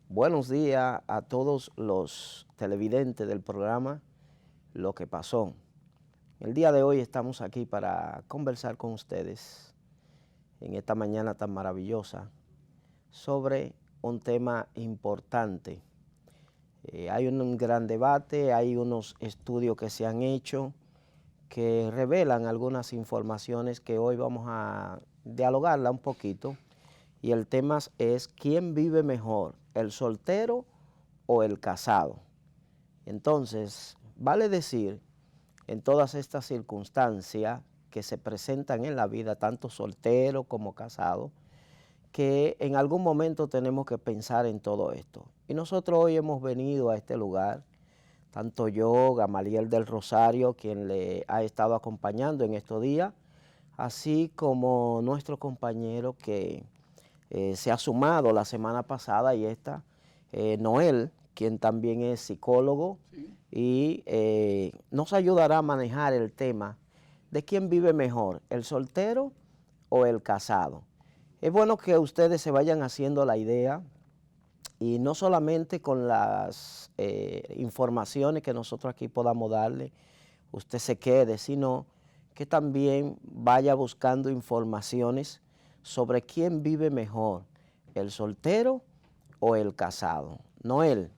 Buenos días a todos los televidentes del programa Lo que pasó. El día de hoy estamos aquí para conversar con ustedes en esta mañana tan maravillosa sobre un tema importante. Hay un gran debate, hay unos estudios que se han hecho que revelan algunas informaciones que hoy vamos a dialogarla un poquito. Y el tema es ¿quién vive mejor, el soltero o el casado? Entonces, vale decir, en todas estas circunstancias que se presentan en la vida, tanto soltero como casado, que en algún momento tenemos que pensar en todo esto. Y nosotros hoy hemos venido a este lugar, tanto yo, Gamaliel del Rosario, quien le ha estado acompañando en estos días, así como nuestro compañero que se ha sumado la semana pasada y esta, Noel, quien también es psicólogo, sí, y nos ayudará a manejar el tema de quién vive mejor, el soltero o el casado. Es bueno que ustedes se vayan haciendo la idea y no solamente con las informaciones que nosotros aquí podamos darle, usted se quede, sino que también vaya buscando informaciones sobre quién vive mejor, el soltero o el casado. Noel,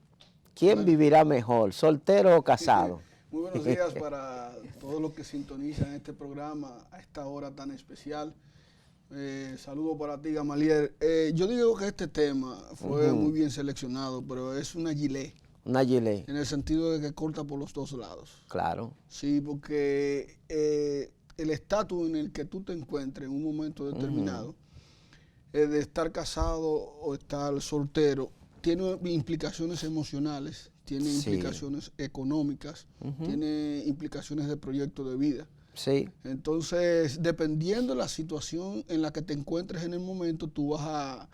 ¿quién vivirá mejor, soltero o casado? Muy buenos días para todos los que sintonizan este programa a esta hora tan especial. Saludo para ti, Gamaliel. Yo digo que este tema fue muy bien seleccionado, pero es una gilet. Una gilet. En el sentido de que corta por los dos lados. Claro. Sí, porque el estatus en el que tú te encuentres en un momento determinado, de estar casado o estar soltero, tiene implicaciones emocionales, tiene implicaciones económicas, tiene implicaciones de proyecto de vida. Sí. Entonces, dependiendo de la situación en la que te encuentres en el momento, tú vas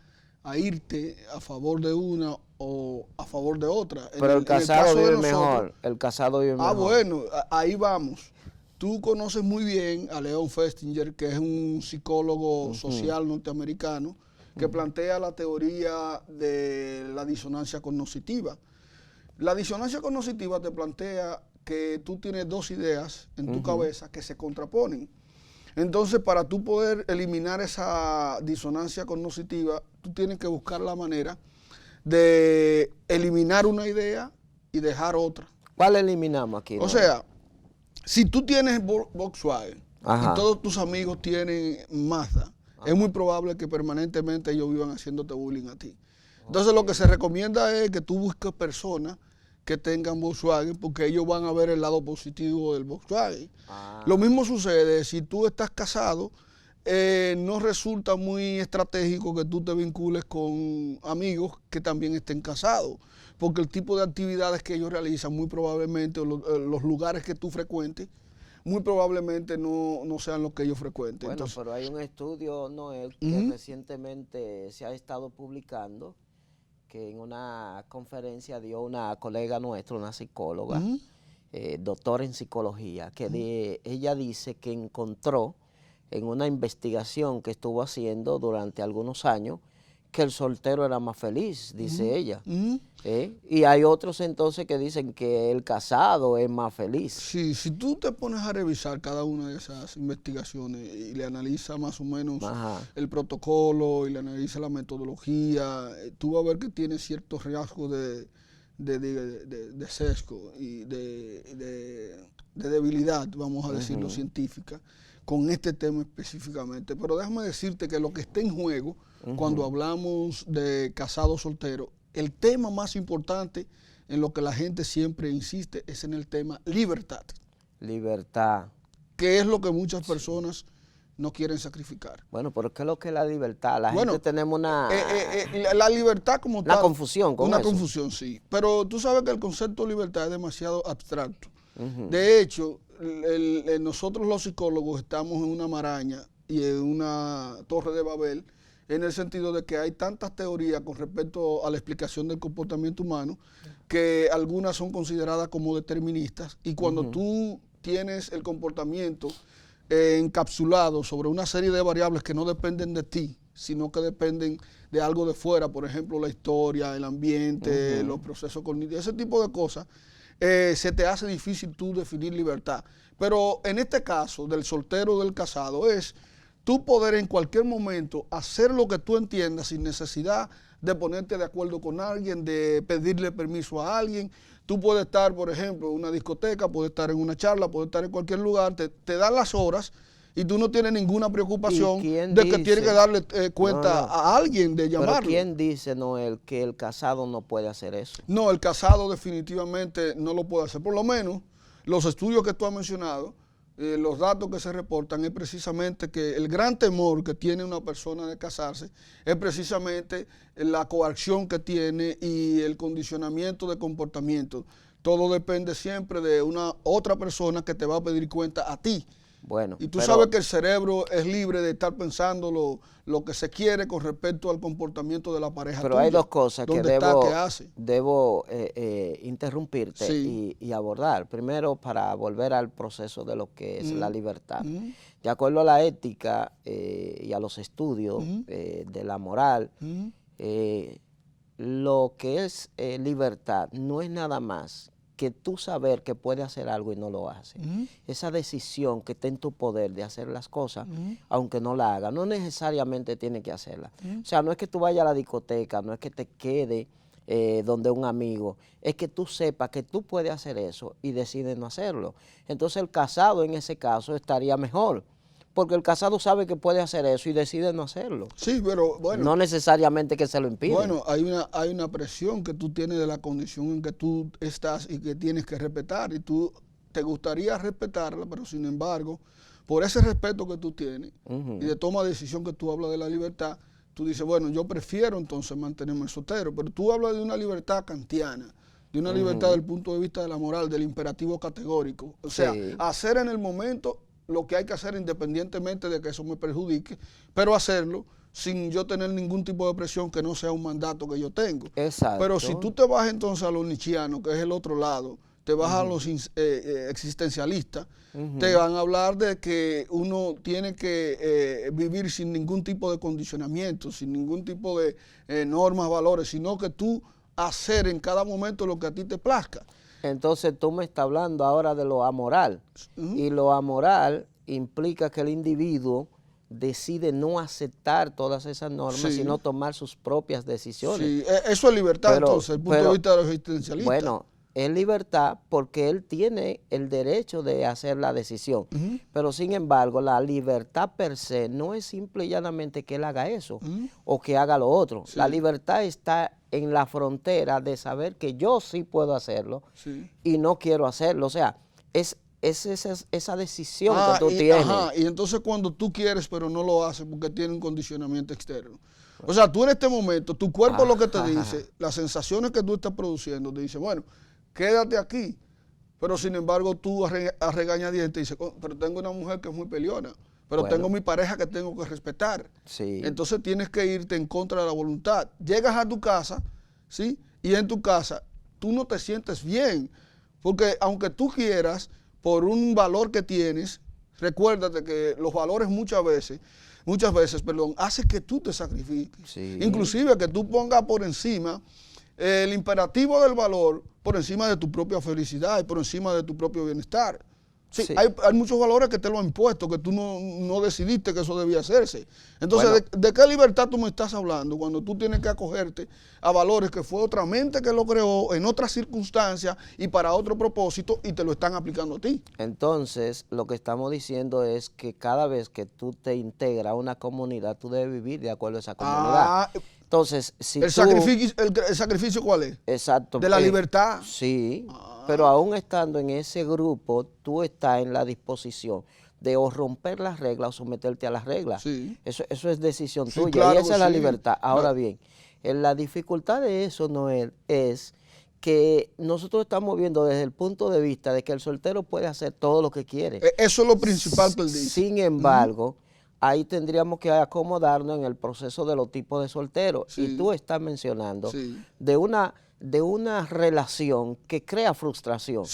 a irte a favor de una o a favor de otra. Pero el casado vive mejor, el casado vive mejor. Bueno, ahí vamos. Tú conoces muy bien a Leon Festinger, que es un psicólogo social norteamericano, que plantea la teoría de la disonancia cognitiva. La disonancia cognitiva te plantea que tú tienes dos ideas en tu cabeza que se contraponen. Entonces, para tú poder eliminar esa disonancia cognitiva, tú tienes que buscar la manera de eliminar una idea y dejar otra. ¿Cuál eliminamos aquí? O sea, si tú tienes Volkswagen y todos tus amigos tienen Mazda, es muy probable que permanentemente ellos vivan haciéndote bullying a ti. Entonces, lo que se recomienda es que tú busques personas que tengan Volkswagen, porque ellos van a ver el lado positivo del Volkswagen. Lo mismo sucede si tú estás casado, no resulta muy estratégico que tú te vincules con amigos que también estén casados, porque el tipo de actividades que ellos realizan muy probablemente, los lugares que tú frecuentes, muy probablemente no sean los que ellos frecuenten. Bueno, entonces, pero hay un estudio, Noel, que recientemente se ha estado publicando, que en una conferencia dio una colega nuestra, una psicóloga, doctora en psicología, que ella dice que encontró en una investigación que estuvo haciendo durante algunos años que el soltero era más feliz, dice ella. Y hay otros entonces que dicen que el casado es más feliz. Sí, si tú te pones a revisar cada una de esas investigaciones y le analizas más o menos el protocolo y le analizas la metodología, tú vas a ver que tiene ciertos rasgos de sesgo y de debilidad, vamos a decirlo, científica, con este tema específicamente. Pero déjame decirte que lo que está en juego, cuando hablamos de casado soltero, el tema más importante en lo que la gente siempre insiste es en el tema libertad. Libertad. Que es lo que muchas personas no quieren sacrificar. Bueno, pero ¿qué es lo que es la libertad? La gente tenemos una... la libertad como tal... Una confusión con eso. Una confusión, sí. Pero tú sabes que el concepto de libertad es demasiado abstracto. De hecho, nosotros los psicólogos estamos en una maraña y en una torre de Babel, en el sentido de que hay tantas teorías con respecto a la explicación del comportamiento humano que algunas son consideradas como deterministas, y cuando tú tienes el comportamiento encapsulado sobre una serie de variables que no dependen de ti, sino que dependen de algo de fuera, por ejemplo, la historia, el ambiente, los procesos cognitivos, ese tipo de cosas, se te hace difícil tú definir libertad. Pero en este caso, del soltero o del casado, es tú poder en cualquier momento hacer lo que tú entiendas sin necesidad de ponerte de acuerdo con alguien, de pedirle permiso a alguien. Tú puedes estar, por ejemplo, en una discoteca, puedes estar en una charla, puedes estar en cualquier lugar, te dan las horas y tú no tienes ninguna preocupación de que tienes que darle cuenta a alguien de llamarlo. ¿Pero quién dice, Noel, que el casado no puede hacer eso? No, el casado definitivamente no lo puede hacer. Por lo menos, los estudios que tú has mencionado, los datos que se reportan es precisamente que el gran temor que tiene una persona de casarse es precisamente la coacción que tiene y el condicionamiento de comportamiento. Todo depende siempre de una otra persona que te va a pedir cuenta a ti. Bueno, y tú sabes que el cerebro es libre de estar pensando lo que se quiere con respecto al comportamiento de la pareja. Pero tuya, hay dos cosas que debo interrumpirte y abordar. Primero, para volver al proceso de lo que es la libertad. De acuerdo a la ética y a los estudios de la moral, lo que es libertad no es nada más que tú saber que puedes hacer algo y no lo haces. Esa decisión que está en tu poder de hacer las cosas, aunque no la hagas, no necesariamente tienes que hacerla. O sea, no es que tú vayas a la discoteca, no es que te quede donde un amigo, es que tú sepas que tú puedes hacer eso y decides no hacerlo. Entonces el casado en ese caso estaría mejor, porque el casado sabe que puede hacer eso y decide no hacerlo. Sí, pero bueno. No necesariamente que se lo impide. Bueno, hay una presión que tú tienes de la condición en que tú estás y que tienes que respetar. Y tú te gustaría respetarla, pero sin embargo, por ese respeto que tú tienes y de toma de decisión que tú hablas de la libertad, tú dices, bueno, yo prefiero entonces mantenerme soltero. Pero tú hablas de una libertad kantiana, de una libertad del punto de vista de la moral, del imperativo categórico. O sea, hacer en el momento lo que hay que hacer independientemente de que eso me perjudique, pero hacerlo sin yo tener ningún tipo de presión que no sea un mandato que yo tengo. Exacto. Pero si tú te vas entonces a lo nietzscheano, que es el otro lado, te vas a los existencialistas, te van a hablar de que uno tiene que vivir sin ningún tipo de condicionamiento, sin ningún tipo de normas, valores, sino que tú hacer en cada momento lo que a ti te plazca. Entonces tú me estás hablando ahora de lo amoral, y lo amoral implica que el individuo decide no aceptar todas esas normas, sino tomar sus propias decisiones. Sí, eso es libertad entonces, desde el punto de vista de los existencialistas. Bueno, es libertad porque él tiene el derecho de hacer la decisión, pero sin embargo la libertad per se no es simple y llanamente que él haga eso o que haga lo otro. La libertad está en la frontera de saber que yo sí puedo hacerlo y no quiero hacerlo. O sea, es esa decisión que tú tienes. Y entonces cuando tú quieres pero no lo haces porque tiene un condicionamiento externo. O sea, tú en este momento, tu cuerpo lo que te dice, las sensaciones que tú estás produciendo, te dice, bueno, quédate aquí. Pero sin embargo tú a regañadientes dices, pero tengo una mujer que es muy peleona, pero tengo mi pareja que tengo que respetar. Entonces tienes que irte en contra de la voluntad. Llegas a tu casa, ¿sí? Y en tu casa tú no te sientes bien, porque aunque tú quieras, por un valor que tienes, recuérdate que los valores muchas veces, hace que tú te sacrifiques. Inclusive que tú pongas por encima el imperativo del valor, por encima de tu propia felicidad y por encima de tu propio bienestar. Hay muchos valores que te lo han impuesto, que tú no decidiste que eso debía hacerse. Entonces, ¿de qué libertad tú me estás hablando cuando tú tienes que acogerte a valores que fue otra mente que lo creó en otras circunstancias y para otro propósito y te lo están aplicando a ti? Entonces, lo que estamos diciendo es que cada vez que tú te integras a una comunidad, tú debes vivir de acuerdo a esa comunidad. Entonces, si ¿El sacrificio cuál es? Exacto. ¿De la libertad? Sí, pero aún estando en ese grupo, tú estás en la disposición de o romper las reglas o someterte a las reglas. Eso es decisión tuya, claro, y esa es la libertad. Ahora bien, la dificultad de eso, Noel, es que nosotros estamos viendo desde el punto de vista de que el soltero puede hacer todo lo que quiere. Eso es lo principal que él dice. Sin embargo, ahí tendríamos que acomodarnos en el proceso de los tipos de solteros. Y tú estás mencionando de una relación que crea frustración.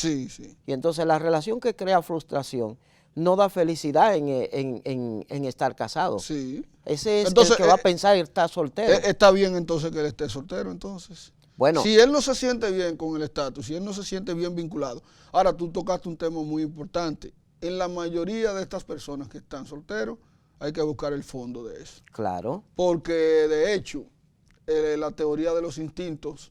Y entonces la relación que crea frustración no da felicidad en estar casado. Sí. Ese es entonces, el que va a pensar estar soltero. Está bien entonces que él esté soltero, entonces. Bueno. Si él no se siente bien con el estatus, si él no se siente bien vinculado. Ahora, tú tocaste un tema muy importante. En la mayoría de estas personas que están solteros, hay que buscar el fondo de eso. Claro. Porque, de hecho, la teoría de los instintos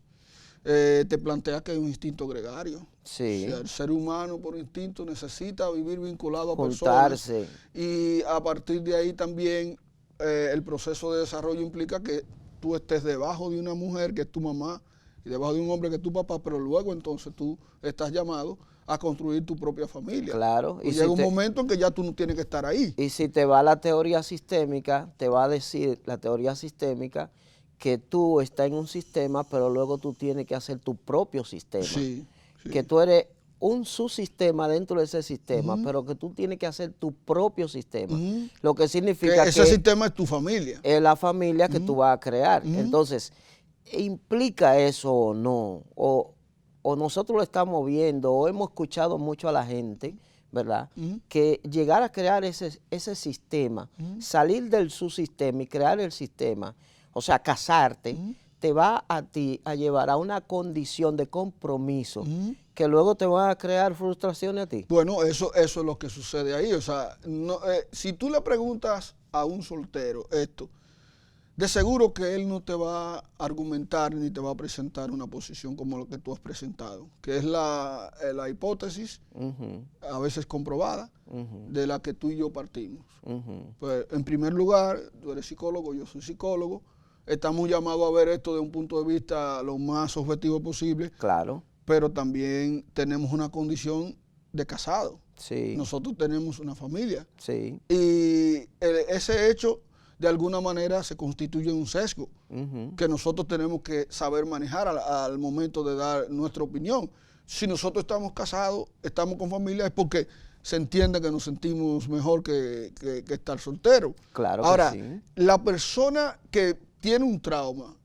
te plantea que hay un instinto gregario. Sí. O sea, el ser humano por instinto necesita vivir vinculado a juntarse. personas. Y a partir de ahí también el proceso de desarrollo implica que tú estés debajo de una mujer que es tu mamá y debajo de un hombre que es tu papá, pero luego entonces tú estás llamado a construir tu propia familia. Claro. Y llega un momento en que ya tú no tienes que estar ahí. Y si te va la teoría sistémica, te va a decir la teoría sistémica que tú estás en un sistema, pero luego tú tienes que hacer tu propio sistema. Sí, sí. Que tú eres un subsistema dentro de ese sistema, pero que tú tienes que hacer tu propio sistema. Lo que significa que ese sistema es tu familia. Es la familia que tú vas a crear. Entonces, ¿implica eso o no? O nosotros lo estamos viendo, o hemos escuchado mucho a la gente, ¿verdad? Que llegar a crear ese sistema, salir del subsistema y crear el sistema, o sea, casarte, te va a ti a llevar a una condición de compromiso que luego te va a crear frustraciones a ti. Bueno, eso es lo que sucede ahí. O sea, no, si tú le preguntas a un soltero esto, de seguro que él no te va a argumentar ni te va a presentar una posición como lo que tú has presentado, que es la hipótesis, a veces comprobada, de la que tú y yo partimos. Pues, en primer lugar, tú eres psicólogo, yo soy psicólogo, estamos llamados a ver esto de un punto de vista lo más objetivo posible. Claro. Pero también tenemos una condición de casado. Sí. Nosotros tenemos una familia. Sí. Y ese hecho, de alguna manera, se constituye un sesgo que nosotros tenemos que saber manejar al momento de dar nuestra opinión. Si nosotros estamos casados, estamos con familia, es porque se entiende que nos sentimos mejor que estar solteros. Claro. Ahora, que sí. La persona que tiene un trauma,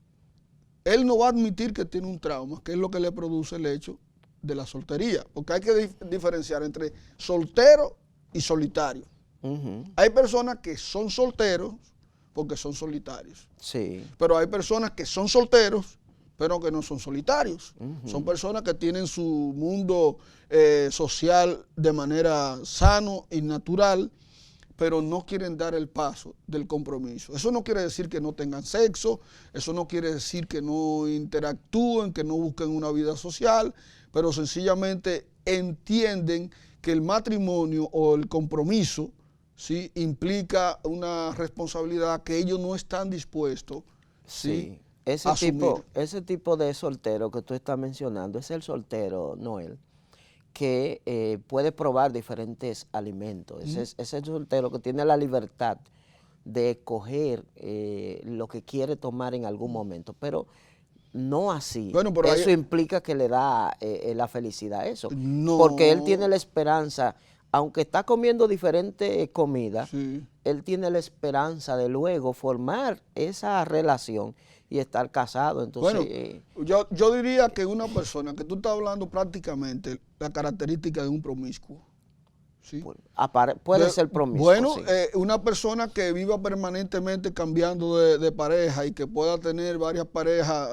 él no va a admitir que tiene un trauma, que es lo que le produce el hecho de la soltería. Porque hay que diferenciar entre soltero y solitario. Hay personas que son solteros porque son solitarios. Sí. Pero hay personas que son solteros pero que no son solitarios. Son personas que tienen su mundo social de manera sano y natural, pero no quieren dar el paso del compromiso. Eso no quiere decir que no tengan sexo, eso no quiere decir que no interactúen, que no busquen una vida social, pero sencillamente entienden que el matrimonio o el compromiso, ¿sí?, implica una responsabilidad que ellos no están dispuestos, ¿sí?, a asumir. Ese tipo de soltero que tú estás mencionando es el soltero, Noel, que puede probar diferentes alimentos. Ese es el soltero que tiene la libertad de escoger lo que quiere tomar en algún momento, pero no así. Bueno, pero eso implica que le da la felicidad a eso, no, porque él tiene la esperanza, aunque está comiendo diferentes comidas, sí, él tiene la esperanza de luego formar esa relación y estar casado. Entonces, bueno, yo diría que una persona que tú estás hablando prácticamente la característica de un promiscuo, ¿sí? Puede ser promiscuo. Bueno, sí. Una persona que viva permanentemente cambiando de pareja y que pueda tener varias parejas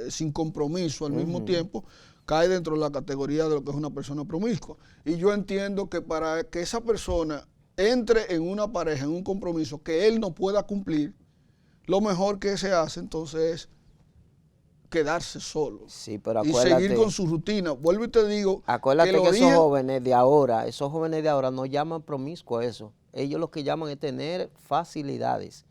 sin compromiso al mismo tiempo, cae dentro de la categoría de lo que es una persona promiscua. Y yo entiendo que para que esa persona entre en una pareja, en un compromiso que él no pueda cumplir, lo mejor que se hace entonces es quedarse solo, sí, pero y seguir con su rutina. Vuelvo y te digo, acuérdate que esos jóvenes de ahora no llaman promiscuo a eso. Ellos lo que llaman es tener facilidades,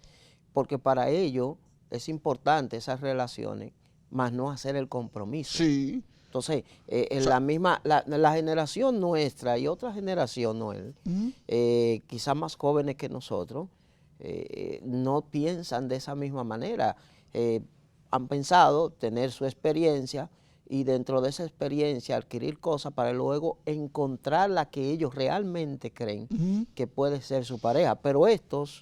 porque para ellos es importante esas relaciones, más no hacer el compromiso. Sí. Entonces, la generación nuestra y otra generación, Noel, quizás más jóvenes que nosotros, no piensan de esa misma manera. Han pensado tener su experiencia y dentro de esa experiencia adquirir cosas para luego encontrar la que ellos realmente creen que puede ser su pareja. Pero esta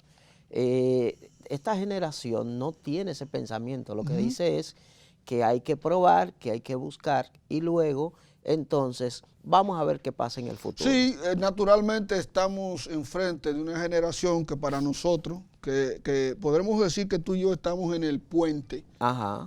generación no tiene ese pensamiento. Lo que dice es que hay que probar, que hay que buscar y luego entonces vamos a ver qué pasa en el futuro. Sí, naturalmente estamos enfrente de una generación que para nosotros, que podremos decir que tú y yo estamos en el puente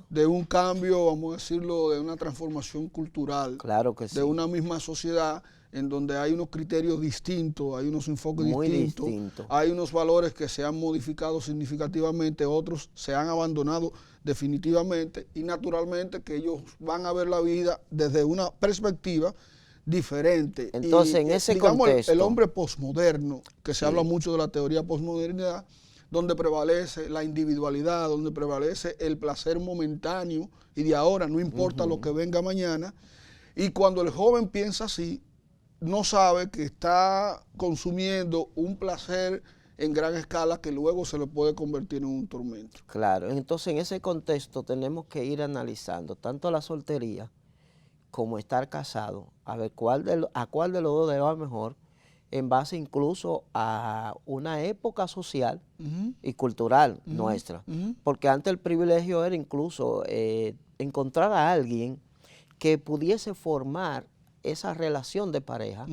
de un cambio, vamos a decirlo, de una transformación cultural, claro que sí, de una misma sociedad en donde hay unos criterios distintos, hay unos enfoques distintos, hay unos valores que se han modificado significativamente, otros se han abandonado definitivamente, y naturalmente que ellos van a ver la vida desde una perspectiva diferente. Entonces, en ese contexto, el hombre posmoderno, que se habla mucho de la teoría posmodernidad, donde prevalece la individualidad, donde prevalece el placer momentáneo y de ahora, no importa lo que venga mañana, y cuando el joven piensa así, no sabe que está consumiendo un placer en gran escala que luego se le puede convertir en un tormento. Claro, entonces en ese contexto tenemos que ir analizando tanto la soltería como estar casado, a ver a cuál de los dos le va mejor, en base incluso a una época social y cultural nuestra. Porque antes el privilegio era incluso encontrar a alguien que pudiese formar esa relación de pareja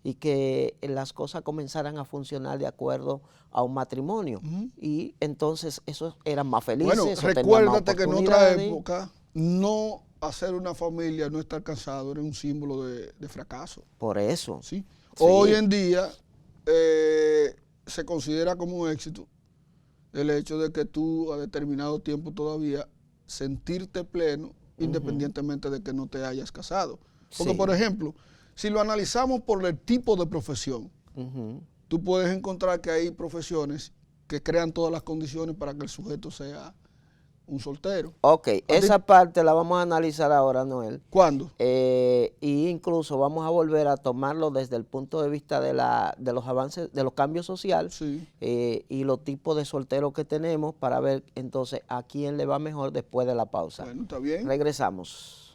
y que las cosas comenzaran a funcionar de acuerdo a un matrimonio. Y entonces esos eran más felices. Bueno, recuérdate que en otra época no hacer una familia, no estar casado, era un símbolo de fracaso. Por eso. ¿Sí? Sí. Hoy en día se considera como un éxito el hecho de que tú a determinado tiempo todavía sentirte pleno independientemente de que no te hayas casado. Porque, por ejemplo, si lo analizamos por el tipo de profesión, tú puedes encontrar que hay profesiones que crean todas las condiciones para que el sujeto sea un soltero. Ok, esa parte la vamos a analizar ahora, Noel. ¿Cuándo? Y incluso vamos a volver a tomarlo desde el punto de vista de los avances, de los cambios sociales y los tipos de solteros que tenemos para ver entonces a quién le va mejor después de la pausa. Bueno, está bien. Regresamos.